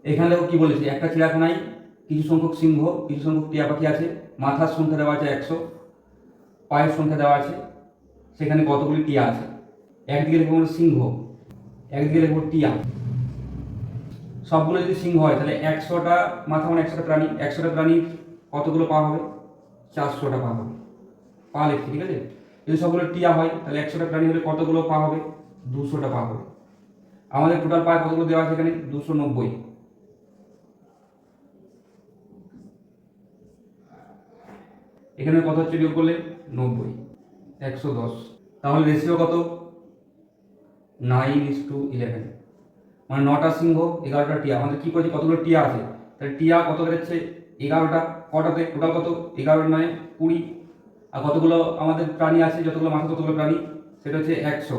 এখানে দেখো কি বলেছে, একটা চিড়িয়াখানায় কিছু সংখ্যক সিংহ, কিছু সংখ্যক টিয়া পাখি আছে, মাথার সংখ্যা দেওয়া আছে 100, পায়ের সংখ্যা দেওয়া আছে, সেখানে কতগুলি টিয়া আছে। একদিকে লিখবো সিংহ, একদিকে লিখবো টিয়া। সবগুলো যদি সিংহ হয় তাহলে 100টা মাথা মানে 100টা প্রাণী, 100টা প্রাণীর কতগুলো পা হবে? 400টা পা হবে। পা লিখছি, ঠিক আছে। যদি সবগুলো টিয়া হয় তাহলে 100টা প্রাণী হলে কতগুলো পা হবে? 200টা পা হবে। আমাদের টোটাল পা কতগুলো দেওয়া আছে এখানে? 290। এখানে কত হচ্ছে বিয়োগ করলে? 90, 110। তাহলে রেশিও কত? 9:11। মানে 9টা সিংহ, 11টা টিয়া। আমাদের কি করেছে, কতগুলো টিয়া আছে, তাহলে টিয়া কত বেরোচ্ছে? 11টা। কটাতে টোটাল কত? 11 9 20। আর কতগুলো আমাদের প্রাণী আছে, যতগুলো মাথা ততগুলো প্রাণী, সেটা হচ্ছে 100।